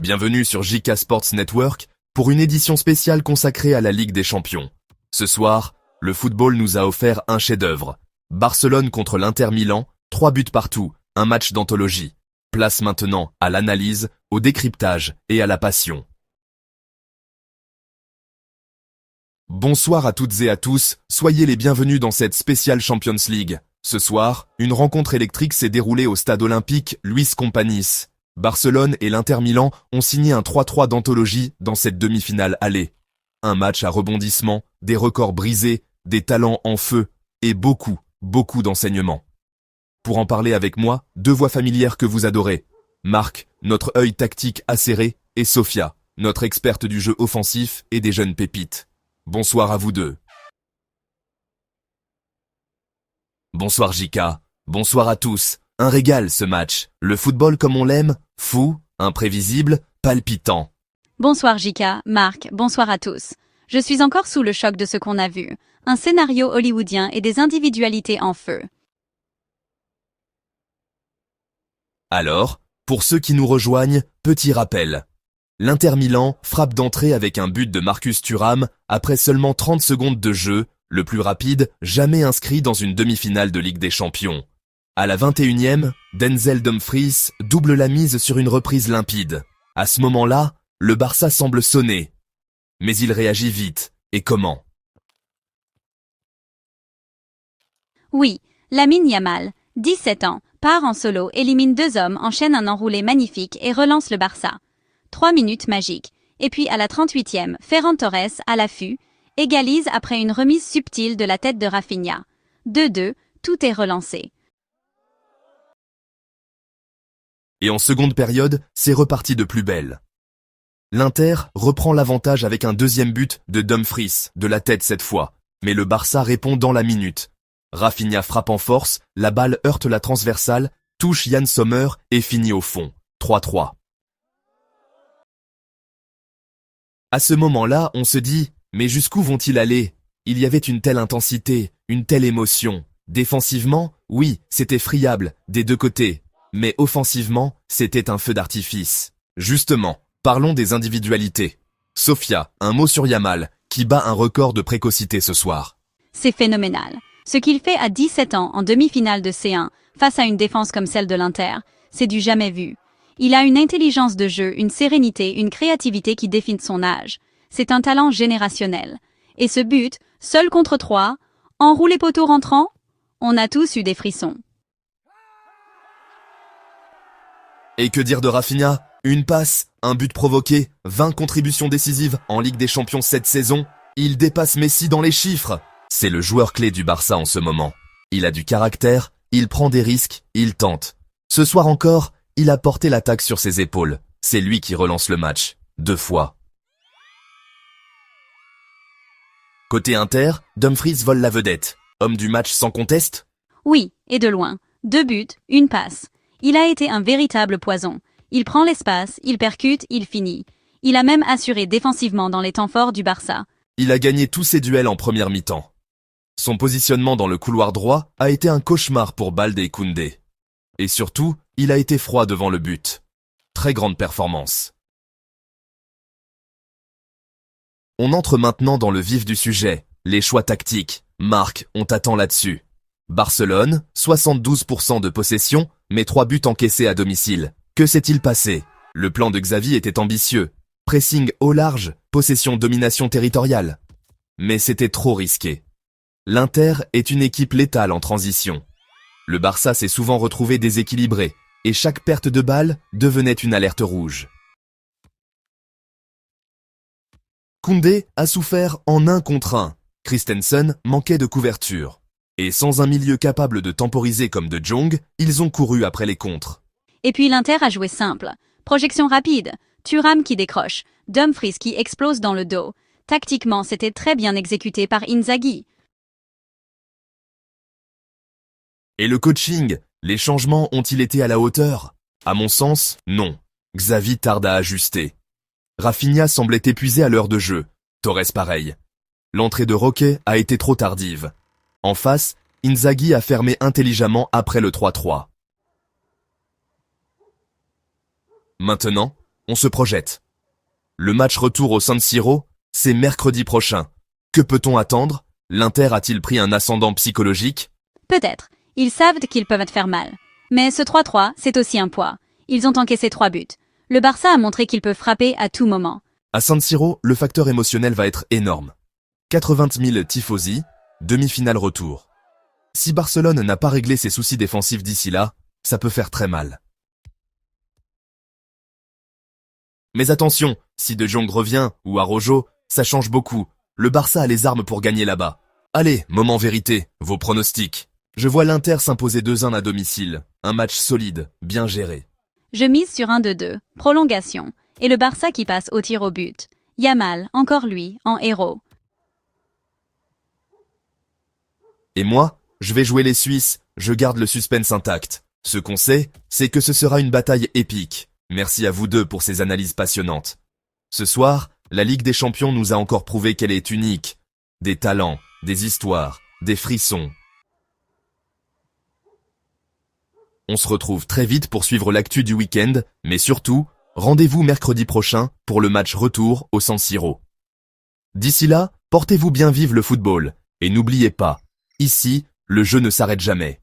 Bienvenue sur JK Sports Network pour une édition spéciale consacrée à la Ligue des Champions. Ce soir, le football nous a offert un chef-d'œuvre. Barcelone contre l'Inter Milan, 3 buts partout, un match d'anthologie. Place maintenant à l'analyse, au décryptage et à la passion. Bonsoir à toutes et à tous, soyez les bienvenus dans cette spéciale Champions League. Ce soir, une rencontre électrique s'est déroulée au stade olympique Luis Companys. Barcelone et l'Inter Milan ont signé un 3-3 d'anthologie dans cette demi-finale aller. Un match à rebondissement, des records brisés, des talents en feu et beaucoup d'enseignements. Pour en parler avec moi, deux voix familières que vous adorez. Marc, notre œil tactique acéré, et Sophia, notre experte du jeu offensif et des jeunes pépites. Bonsoir à vous deux. Bonsoir Jika, bonsoir à tous. Un régal ce match. Le football comme on l'aime, fou, imprévisible, palpitant. Bonsoir Jika, Marc, bonsoir à tous. Je suis encore sous le choc de ce qu'on a vu. Un scénario hollywoodien et des individualités en feu. Alors, pour ceux qui nous rejoignent, petit rappel. L'Inter Milan frappe d'entrée avec un but de Marcus Thuram après seulement 30 secondes de jeu, le plus rapide jamais inscrit dans une demi-finale de Ligue des Champions. À la 21e, Denzel Dumfries double la mise sur une reprise limpide. À ce moment-là, le Barça semble sonner. Mais il réagit vite. Et comment? Oui, Lamine Yamal, 17 ans, part en solo, élimine 2 hommes, enchaîne un enroulé magnifique et relance le Barça. 3 minutes magiques. Et puis à la 38e, Ferran Torres, à l'affût, égalise après une remise subtile de la tête de Rafinha. 2-2, tout est relancé. Et en seconde période, c'est reparti de plus belle. L'Inter reprend l'avantage avec un deuxième but de Dumfries, de la tête cette fois. Mais le Barça répond dans la minute. Rafinha frappe en force, la balle heurte la transversale, touche Yann Sommer et finit au fond. 3-3. À ce moment-là, on se dit, mais jusqu'où vont-ils aller? Il y avait une telle intensité, une telle émotion. Défensivement, oui, c'était friable, des deux côtés. Mais offensivement, c'était un feu d'artifice. Justement, parlons des individualités. Sophia, un mot sur Yamal, qui bat un record de précocité ce soir. C'est phénoménal. Ce qu'il fait à 17 ans en demi-finale de C1, face à une défense comme celle de l'Inter, c'est du jamais vu. Il a une intelligence de jeu, une sérénité, une créativité qui définit son âge. C'est un talent générationnel. Et ce but, seul contre 3, enroulé poteau rentrant, on a tous eu des frissons. Et que dire de Rafinha? Une passe, un but provoqué, 20 contributions décisives en Ligue des Champions cette saison. Il dépasse Messi dans les chiffres. C'est le joueur clé du Barça en ce moment. Il a du caractère, il prend des risques, il tente. Ce soir encore, il a porté l'attaque sur ses épaules. C'est lui qui relance le match. 2 fois. Côté Inter, Dumfries vole la vedette. Homme du match sans conteste? Oui, et de loin. 2 buts, 1 passe. Il a été un véritable poison. Il prend l'espace, il percute, il finit. Il a même assuré défensivement dans les temps forts du Barça. Il a gagné tous ses duels en première mi-temps. Son positionnement dans le couloir droit a été un cauchemar pour Baldé et Koundé. Et surtout, il a été froid devant le but. Très grande performance. On entre maintenant dans le vif du sujet, les choix tactiques. Marc, on t'attend là-dessus. Barcelone, 72% de possession, mais 3 buts encaissés à domicile. Que s'est-il passé? Le plan de Xavi était ambitieux. Pressing au large, possession-domination territoriale. Mais c'était trop risqué. L'Inter est une équipe létale en transition. Le Barça s'est souvent retrouvé déséquilibré, et chaque perte de balle devenait une alerte rouge. Koundé a souffert en 1 contre 1. Christensen manquait de couverture. Et sans un milieu capable de temporiser comme De Jong, ils ont couru après les contres. Et puis l'Inter a joué simple. Projection rapide, Thuram qui décroche, Dumfries qui explose dans le dos. Tactiquement, c'était très bien exécuté par Inzaghi. Et le coaching, les changements ont-ils été à la hauteur? À mon sens, non. Xavi tarde à ajuster. Rafinha semblait épuisé à l'heure de jeu. Torres pareil. L'entrée de Roque a été trop tardive. En face, Inzaghi a fermé intelligemment après le 3-3. Maintenant, On se projette. Le match retour au San Siro, c'est mercredi prochain. Que peut-on attendre? L'Inter a-t-il pris un ascendant psychologique? Peut-être. Ils savent qu'ils peuvent te faire mal. Mais ce 3-3, c'est aussi un poids. Ils ont encaissé 3 buts. Le Barça a montré qu'il peut frapper à tout moment. À San Siro, le facteur émotionnel va être énorme. 80 000 tifosi, demi-finale retour. Si Barcelone n'a pas réglé ses soucis défensifs d'ici là, ça peut faire très mal. Mais attention, si De Jong revient, ou Araujo, ça change beaucoup. Le Barça a les armes pour gagner là-bas. Allez, moment vérité, vos pronostics. Je vois l'Inter s'imposer 2-1 à domicile. Un match solide, bien géré. Je mise sur un 2-2, prolongation, et le Barça qui passe au tir au but. Yamal, encore lui, en héros. Et moi, je vais jouer les Suisses, je garde le suspense intact. Ce qu'on sait, c'est que ce sera une bataille épique. Merci à vous deux pour ces analyses passionnantes. Ce soir, la Ligue des Champions nous a encore prouvé qu'elle est unique. Des talents, des histoires, des frissons. On se retrouve très vite pour suivre l'actu du week-end, mais surtout, rendez-vous mercredi prochain pour le match retour au San Siro. D'ici là, portez-vous bien, vive le football, et n'oubliez pas, ici, le jeu ne s'arrête jamais.